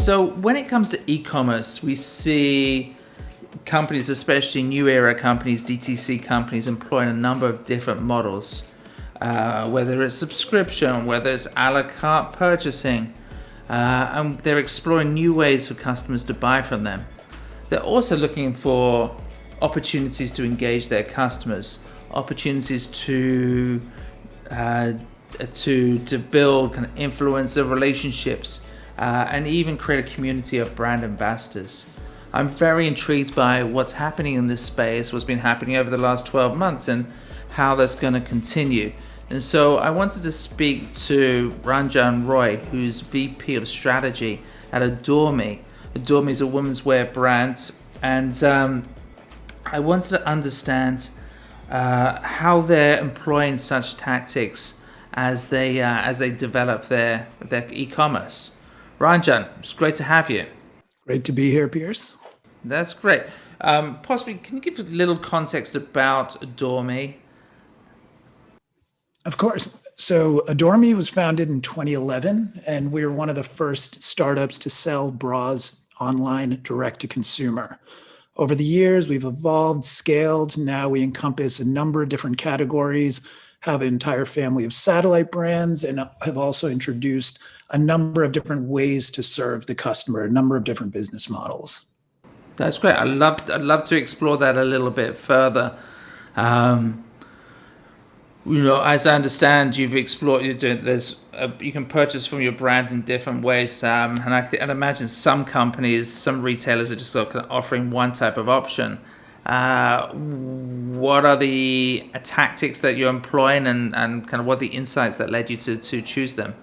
So when it comes to e-commerce, we see companies, especially new era companies, DTC companies, employing a number of different models, whether it's subscription, whether it's a la carte purchasing, and they're exploring new ways for customers to buy from them. They're also looking for opportunities to engage their customers, opportunities to build kind of influencer relationships, and even create a community of brand ambassadors. I'm very intrigued by what's happening in this space, what's been happening over the last 12 months, and how that's going to continue. And so I wanted to speak to Ranjan Roy, who's VP of Strategy at Adore Me. Adore Me is a womenswear brand, and I wanted to understand how they're employing such tactics as they develop their e-commerce. Ranjan, it's great to have you. Great to be here, Pierce. That's great. Possibly, can you give a little context about Adore Me? Of course. So Adore Me was founded in 2011, and we were one of the first startups to sell bras online direct to consumer. Over the years, we've evolved, scaled. Now we encompass a number of different categories, have an entire family of satellite brands, and have also introduced a number of different ways to serve the customer, a number of different business models. That's great. I'd love to explore that a little bit further. As I understand, you've explored. You can purchase from your brand in different ways, and I'd imagine some companies, some retailers are just offering one type of option. What are the tactics that you're employing, and kind of what are the insights that led you to choose them?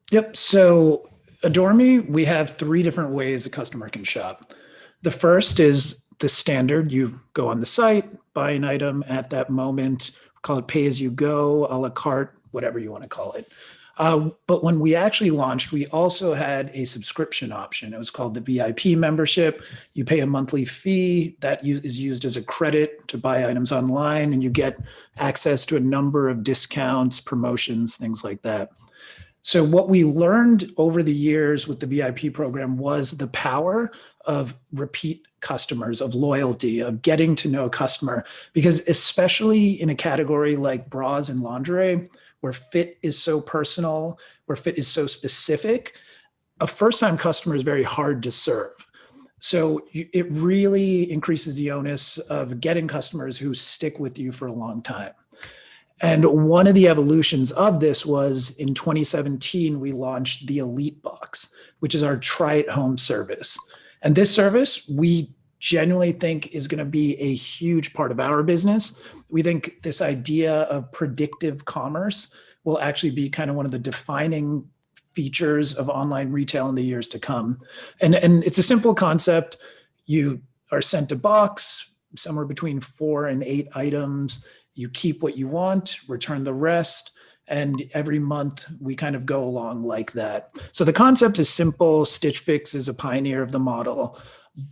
Yep. So Adore Me, we have three different ways a customer can shop. The first is the standard. You go on the site, buy an item at that moment, call it pay as you go, a la carte, whatever you want to call it. But when we actually launched, we also had a subscription option. It was called the VIP membership. You pay a monthly fee that is used as a credit to buy items online, and you get access to a number of discounts, promotions, things like that. So what we learned over the years with the VIP program was the power of repeat customers, of loyalty, of getting to know a customer, because especially in a category like bras and lingerie, where fit is so personal, where fit is so specific, a first-time customer is very hard to serve. So it really increases the onus of getting customers who stick with you for a long time. And one of the evolutions of this was in 2017, we launched the Elite Box, which is our try-at-home service. And this service, we genuinely think is going to be a huge part of our business. We think this idea of predictive commerce will actually be kind of one of the defining features of online retail in the years to come. And it's a simple concept. You are sent a box, somewhere between 4 and 8 items. You keep what you want, return the rest, and every month we kind of go along like that. So the concept is simple. Stitch Fix is a pioneer of the model,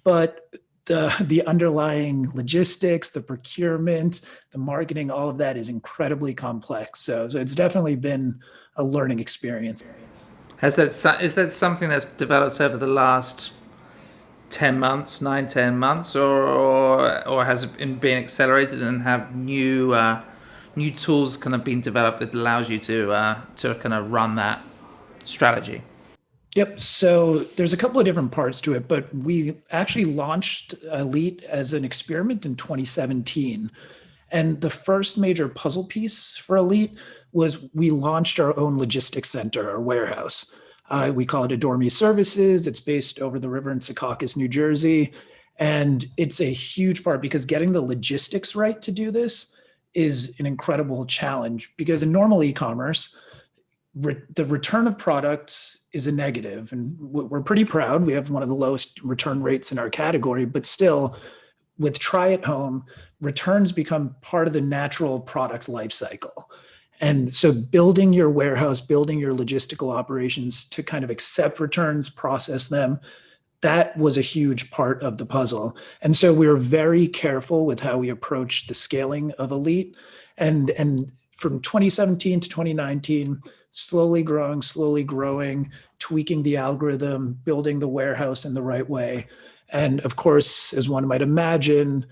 but the underlying logistics, the procurement, the marketing, all of that is incredibly complex. So it's definitely been a learning experience. Is that something that's developed over the last 10 months, 9-10 months, or has it been accelerated and have new tools kind of been developed that allows you to kind of run that strategy? Yep. So there's a couple of different parts to it, but we actually launched Elite as an experiment in 2017. And the first major puzzle piece for Elite was we launched our own logistics center, our warehouse. We call it Adore Me Services. It's based over the river in Secaucus, New Jersey. And it's a huge part because getting the logistics right to do this is an incredible challenge, because in normal e-commerce, the return of products is a negative. And we're pretty proud. We have one of the lowest return rates in our category, but still, with Try at Home, returns become part of the natural product life cycle. And so building your warehouse, building your logistical operations to kind of accept returns, process them, that was a huge part of the puzzle. And so we were very careful with how we approached the scaling of Elite. And from 2017 to 2019, slowly growing, tweaking the algorithm, building the warehouse in the right way. And of course, as one might imagine,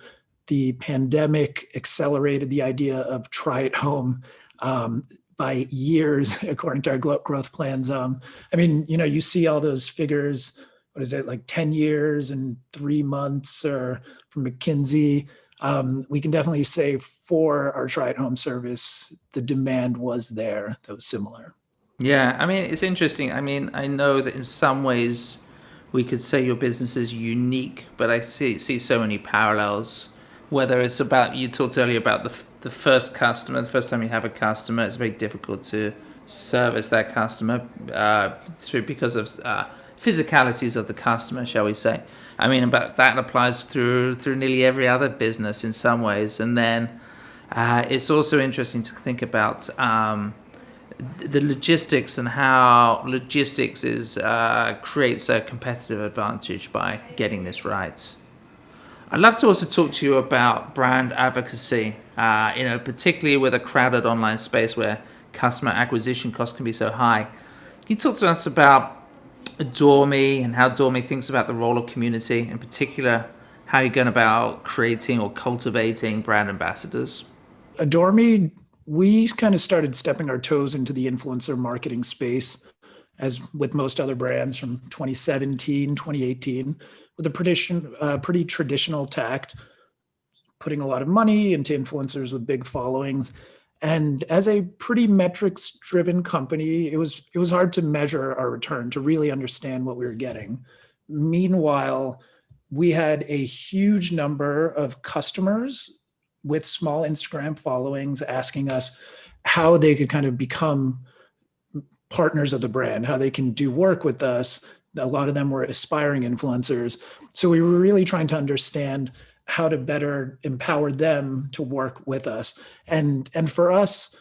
the pandemic accelerated the idea of try at home by years, according to our growth plans. I mean, you see all those figures. What is it, like 10 years and 3 months, or from McKinsey? We can definitely say for our try at home service, the demand was there. That was similar. Yeah, I mean, it's interesting. I mean, I know that in some ways we could say your business is unique, but I see so many parallels. Whether it's about, you talked earlier about the first customer, the first time you have a customer, it's very difficult to service that customer because of physicalities of the customer, shall we say? I mean, but that applies through nearly every other business in some ways. And then it's also interesting to think about. The logistics and how logistics is creates a competitive advantage by getting this right. I'd love to also talk to you about brand advocacy, particularly with a crowded online space where customer acquisition costs can be so high. Can you talk to us about Adore Me and how Adore Me thinks about the role of community, in particular, how you're going about creating or cultivating brand ambassadors? Adore Me, we kind of started stepping our toes into the influencer marketing space, as with most other brands, from 2017, 2018, with a pretty traditional tact, putting a lot of money into influencers with big followings. And as a pretty metrics driven company, it was hard to measure our return, to really understand what we were getting. Meanwhile, we had a huge number of customers with small Instagram followings asking us how they could kind of become partners of the brand, how they can do work with us. A lot of them were aspiring influencers. So we were really trying to understand how to better empower them to work with us. And for us,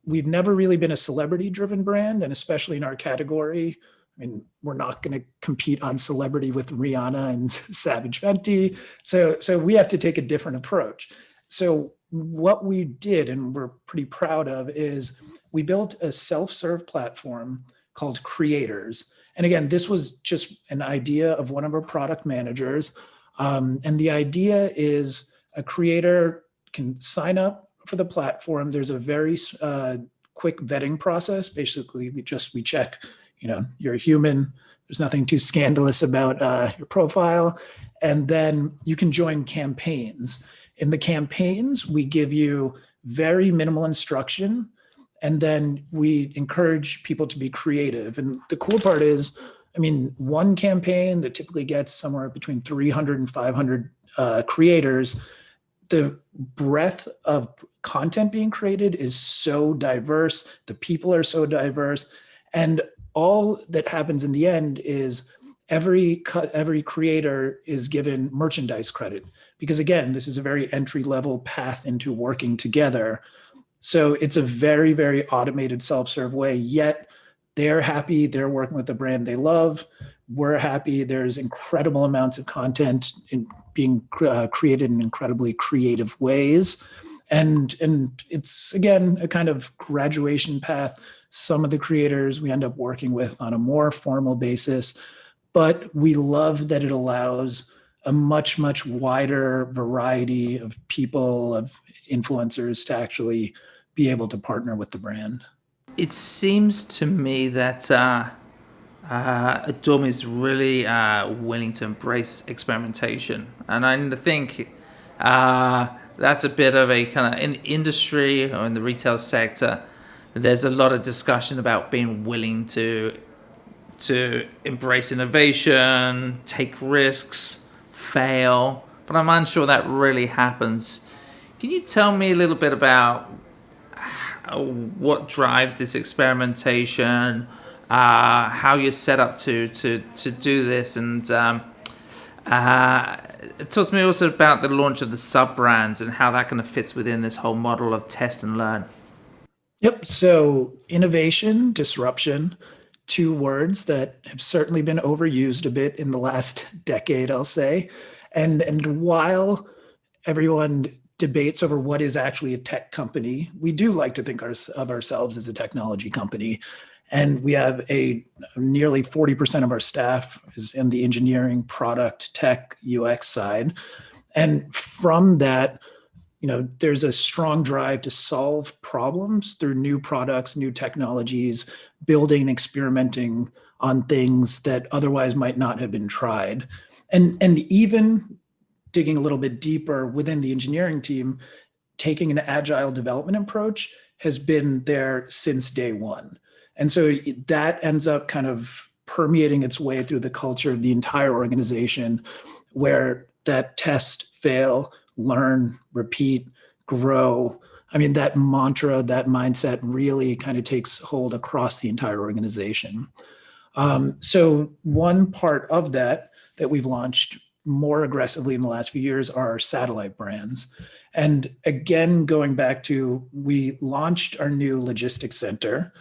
we've never really been a celebrity driven brand, and especially in our category. I mean, we're not going to compete on celebrity with Rihanna and Savage Fenty. So we have to take a different approach. So what we did, and we're pretty proud of, is we built a self-serve platform called Creators. And again, this was just an idea of one of our product managers. And the idea is a creator can sign up for the platform. There's a very quick vetting process. Basically, we check, you're a human. There's nothing too scandalous about your profile. And then you can join campaigns. In the campaigns, we give you very minimal instruction, and then we encourage people to be creative. And the cool part is, I mean, one campaign that typically gets somewhere between 300 and 500 creators, the breadth of content being created is so diverse. The people are so diverse. And all that happens in the end is every creator is given merchandise credit, because again, this is a very entry level path into working together. So it's a very, very automated self-serve way, yet they're happy, they're working with the brand they love. We're happy. There's incredible amounts of content being created in incredibly creative ways. And it's, again, a kind of graduation path. Some of the creators we end up working with on a more formal basis, but we love that it allows a much, much wider variety of people, of influencers, to actually be able to partner with the brand. It seems to me that Adom is really willing to embrace experimentation, and I think that's a bit of a kind of in industry or in the retail sector. There's a lot of discussion about being willing to embrace innovation, take risks, fail, but I'm unsure that really happens. Can you tell me a little bit about what drives this experimentation, how you're set up to do this, and talk to me also about the launch of the sub brands and how that kind of fits within this whole model of test and learn. Yep. So innovation, disruption, two words that have certainly been overused a bit in the last decade, I'll say. And while everyone debates over what is actually a tech company, we do like to think of ourselves as a technology company. And we have nearly 40% of our staff is in the engineering, product, tech, UX side. And from that, there's a strong drive to solve problems through new products, new technologies, building, experimenting on things that otherwise might not have been tried. And even digging a little bit deeper within the engineering team, taking an agile development approach has been there since day one. And so that ends up kind of permeating its way through the culture of the entire organization, where that test, fail, learn, repeat, grow. I mean, that mantra, that mindset really kind of takes hold across the entire organization. So one part of that we've launched more aggressively in the last few years are our satellite brands. And again, going back to, we launched our new logistics center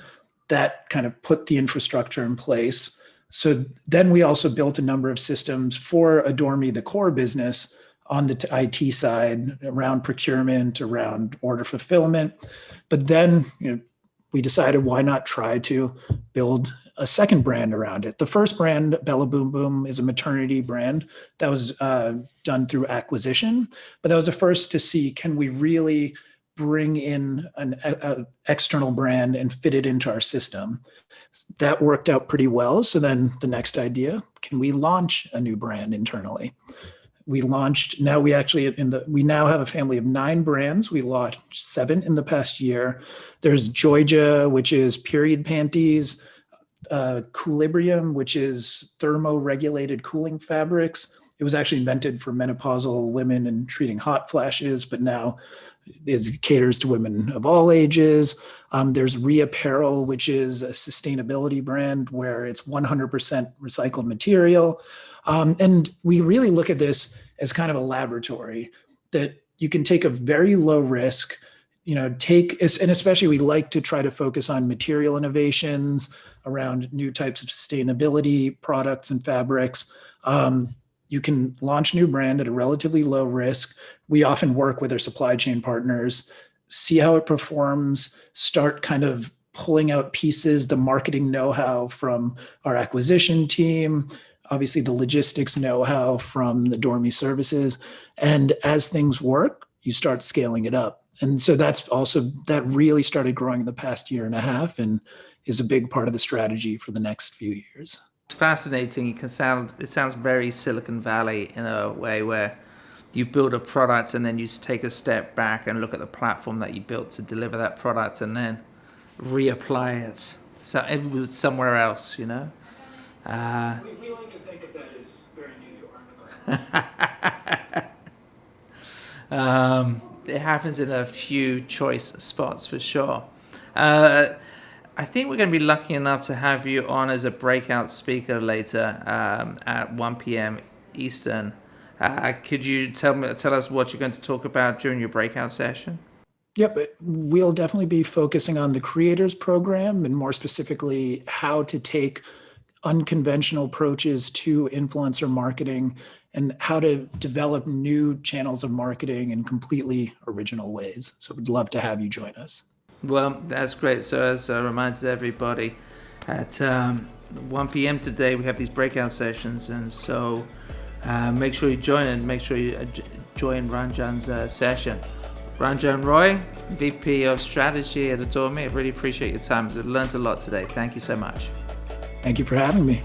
that kind of put the infrastructure in place. So then we also built a number of systems for Adore Me, the core business, on the IT side, around procurement, around order fulfillment. But then we decided, why not try to build a second brand around it? The first brand, Bella Boom Boom, is a maternity brand that was done through acquisition, but that was the first to see, can we really bring in an external brand and fit it into our system? That worked out pretty well. So then the next idea, can we launch a new brand internally? We launched, now we actually, we now have a family of 9 brands. We launched 7 in the past year. There's Joyja, which is period panties, Coolibrium, which is thermo-regulated cooling fabrics. It was actually invented for menopausal women and treating hot flashes, but now caters to women of all ages. There's Reapparel, which is a sustainability brand where it's 100% recycled material. And we really look at this as kind of a laboratory that you can take a very low risk, and especially we like to try to focus on material innovations around new types of sustainability products and fabrics. You can launch a new brand at a relatively low risk. We often work with our supply chain partners, see how it performs, start kind of pulling out pieces, the marketing know-how from our acquisition team, obviously the logistics know-how from the Adore Me services. And as things work, you start scaling it up. And so that really started growing in the past year and a half and is a big part of the strategy for the next few years. It's fascinating. It sounds very Silicon Valley in a way, where you build a product and then you take a step back and look at the platform that you built to deliver that product and then reapply it somewhere else, We like to think of that as very New York. It happens in a few choice spots for sure. I think we're going to be lucky enough to have you on as a breakout speaker later at 1 p.m. Eastern. Could you tell us what you're going to talk about during your breakout session? Yep, we'll definitely be focusing on the creators program, and more specifically, how to take unconventional approaches to influencer marketing and how to develop new channels of marketing in completely original ways. So we'd love to have you join us. Well, that's great. So as a reminder to everybody, at 1 p.m. today, we have these breakout sessions. And so make sure you join and make sure you join Ranjan's session. Ranjan Roy, VP of Strategy at Adore Me. I really appreciate your time. I've learned a lot today. Thank you so much. Thank you for having me.